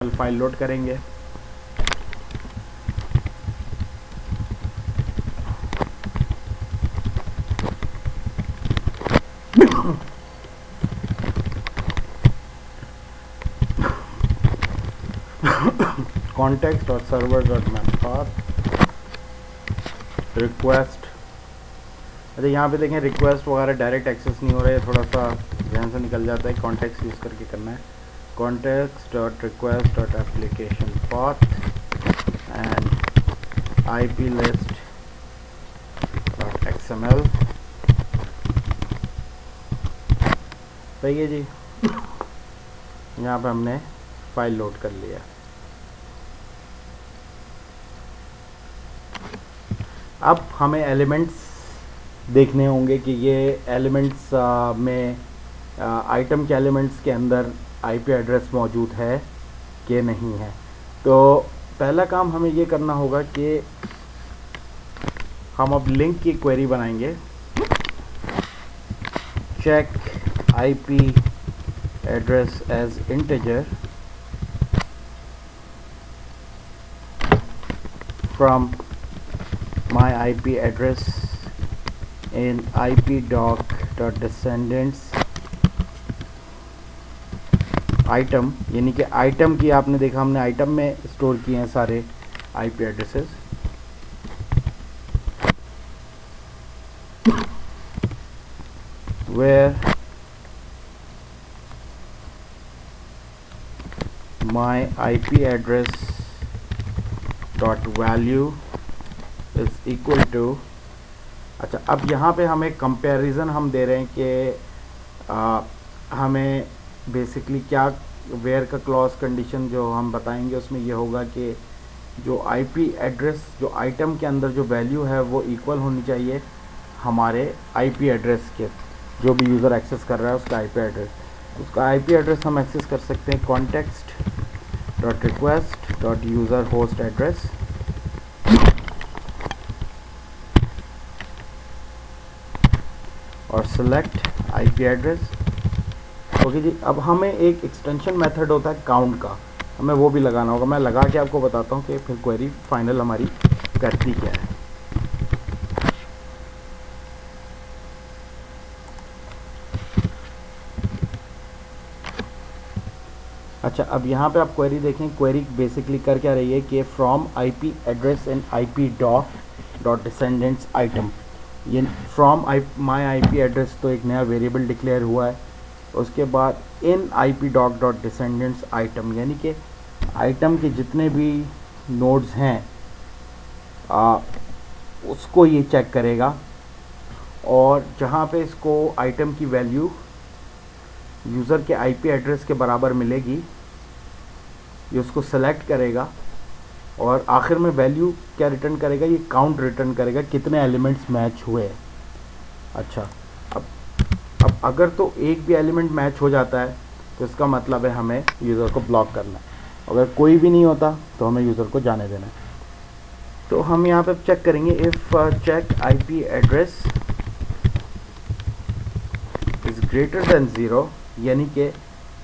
File load करेंगे। Context और server dot map path request. अच्छा, यहाँ पे देखें रिक्वेस्ट वगैरह डायरेक्ट एक्सेस नहीं हो रहा है, थोड़ा सा ध्यान से निकल जाता है। कॉन्टेक्स्ट यूज़ करके करना है। Context dot request dot application path and IP list dot XML। सही है जी। यहाँ पे हमने फाइल लोड कर लिया। अब हमें एलिमेंट्स देखने होंगे कि ये एलिमेंट्स में आइटम के एलिमेंट्स के अंदर IP एड्रेस मौजूद है कि नहीं है। तो पहला काम हमें ये करना होगा कि हम अब लिंक की क्वेरी बनाएंगे। Check IP address as integer from my IP address in ipdoc.descendants item, यानी कि आइटम की आपने देखा हमने आइटम में स्टोर किए हैं सारे IP addresses. where my IP address dot value is equal to. अच्छा, अब यहाँ पे हमें कंपैरिजन हम दे रहे हैं कि हमें बेसिकली क्या वेयर का क्लॉज कंडीशन जो हम बताएंगे उसमें ये होगा कि जो IP एड्रेस जो आइटम के अंदर जो वैल्यू है वो इक्वल होनी चाहिए हमारे IP एड्रेस के, जो भी यूज़र एक्सेस कर रहा है उसका IP एड्रेस। उसका IP एड्रेस हम एक्सेस कर सकते हैं context dot request dot user host address और सेलेक्ट IP एड्रेस। ओके जी। अब हमें एक एक्सटेंशन मेथड होता है काउंट का, हमें वो भी लगाना होगा। मैं लगा के आपको बताता हूँ कि फिर क्वेरी फाइनल हमारी करती क्या है। अच्छा, अब यहाँ पे आप क्वेरी देखें। क्वेरी बेसिकली कर क्या रही है कि from IP address and ipdoc.descendants item. ये फ्रॉम माई IP एड्रेस तो एक नया वेरिएबल डिक्लेयर हुआ है। उसके बाद इन ipdoc.descendants आइटम, यानी कि आइटम के जितने भी नोड्स हैं उसको ये चेक करेगा, और जहाँ पे इसको आइटम की वैल्यू यूज़र के IP एड्रेस के बराबर मिलेगी ये उसको सेलेक्ट करेगा, और आखिर में वैल्यू क्या रिटर्न करेगा, ये काउंट रिटर्न करेगा कितने एलिमेंट्स मैच हुए। अच्छा, अब अगर तो एक भी एलिमेंट मैच हो जाता है तो इसका मतलब है हमें यूज़र को ब्लॉक करना है। अगर कोई भी नहीं होता तो हमें यूज़र को जाने देना है। तो हम यहाँ पे चेक करेंगे if check IP address is greater than 0, यानी कि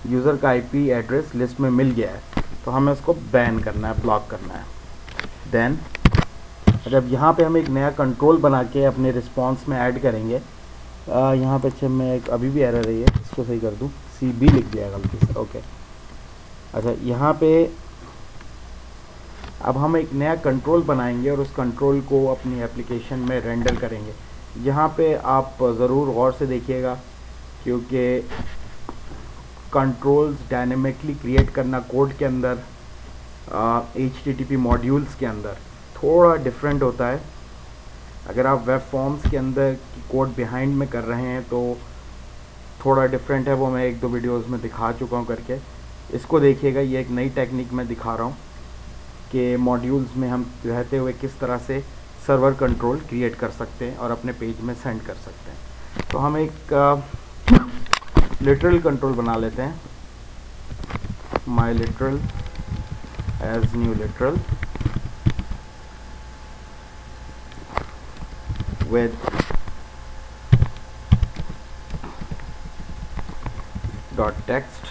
यूज़र का IP एड्रेस लिस्ट में मिल गया है तो हमें उसको बैन करना है, ब्लॉक करना है। देन जब यहाँ पे हम एक नया कंट्रोल बना के अपने रिस्पांस में ऐड करेंगे, यहाँ पे अच्छा मैं एक अभी भी एरर रही है, इसको सही कर दूँ, CB लिख दिया गलती से। ओके, अच्छा यहाँ पे अब हम एक नया कंट्रोल बनाएंगे और उस कंट्रोल को अपनी एप्लीकेशन में रेंडर करेंगे। यहाँ पे आप ज़रूर गौर से देखिएगा क्योंकि कंट्रोल्स डायनेमिकली क्रिएट करना कोड के अंदर HTTP मॉड्यूल्स के अंदर थोड़ा डिफरेंट होता है। अगर आप वेब फॉर्म्स के अंदर कोड बिहाइंड में कर रहे हैं तो थोड़ा डिफरेंट है, वो मैं एक दो वीडियोस में दिखा चुका हूँ करके। इसको देखिएगा, ये एक नई टेक्निक मैं दिखा रहा हूँ कि मॉड्यूल्स में हम रहते हुए किस तरह से सर्वर कंट्रोल क्रिएट कर सकते हैं और अपने पेज में सेंड कर सकते हैं। तो हम एक लिटरल कंट्रोल बना लेते हैं, my literal as new literal with dot text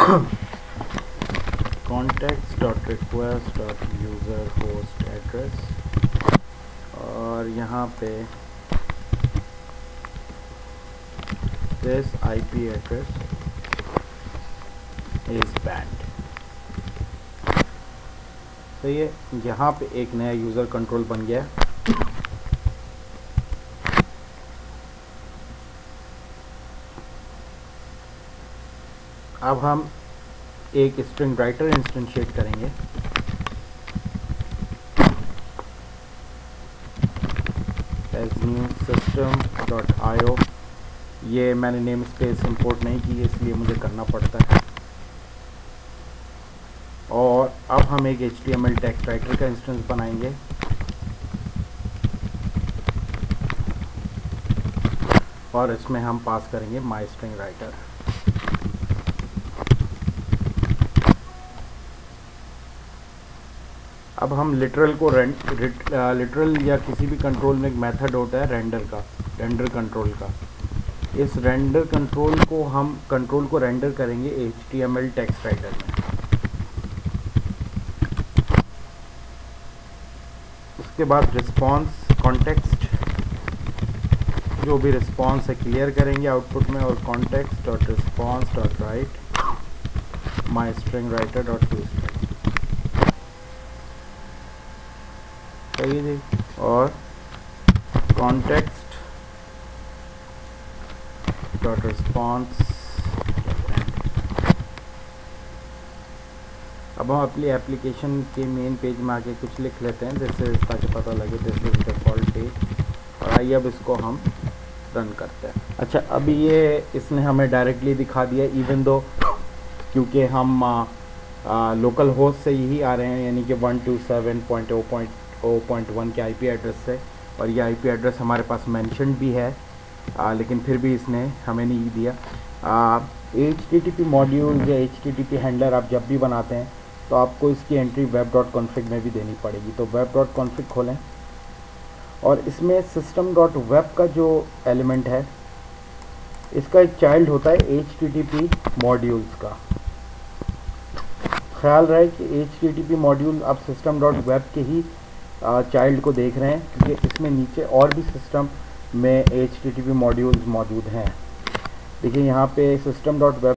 context.request.user-host-address और यहाँ पे this IP address is banned। तो ये यहाँ पे एक नया यूज़र कंट्रोल बन गया। अब हम एक स्ट्रिंग राइटर इंस्टेंशिएट करेंगे। एज न्यू system.io, ये मैंने नेम स्पेस इंपोर्ट नहीं की इसलिए मुझे करना पड़ता है। और अब हम एक HTML टेक्स्ट राइटर का इंस्टेंस बनाएंगे और इसमें हम पास करेंगे माई स्ट्रिंग राइटर। अब हम लिटरल को लिटरल या किसी भी कंट्रोल में एक मेथड होता है रेंडर कंट्रोल का। इस रेंडर कंट्रोल को हम कंट्रोल को रेंडर करेंगे HTML टेक्स्ट राइटर में। उसके बाद रिस्पॉन्स कॉन्टेक्स्ट, जो भी रिस्पॉन्स है क्लियर करेंगे आउटपुट में, और context.response.write mystringwriter.toString। सही जी। और context.response। अब हम अपनी एप्लीकेशन के मेन पेज में आके कुछ लिख लेते हैं जैसे ताकि पता लगे दिस इज डिफ़ॉल्ट पेज। और आइए अब इसको हम रन करते हैं। अच्छा, अभी ये इसने हमें डायरेक्टली दिखा दिया इवन दो, क्योंकि हम लोकल होस्ट से यही आ रहे हैं, यानी कि 127.0.1 के IP एड्रेस से, और ये IP एड्रेस हमारे पास मेंशन भी है, लेकिन फिर भी इसने हमें नहीं दिया। HTTP मॉड्यूल या HTTP हैंडलर आप जब भी बनाते हैं तो आपको इसकी एंट्री web.config में भी देनी पड़ेगी। तो web.config खोलें और इसमें system.web का जो एलिमेंट है इसका एक चाइल्ड होता है HTTP मॉड्यूल्स का। ख्याल रहे कि HTTP मॉड्यूल आप system.web के ही चाइल्ड को देख रहे हैं, क्योंकि इसमें नीचे और भी सिस्टम में HTTP मॉड्यूल्स मौजूद हैं। देखिए यहाँ पे system.web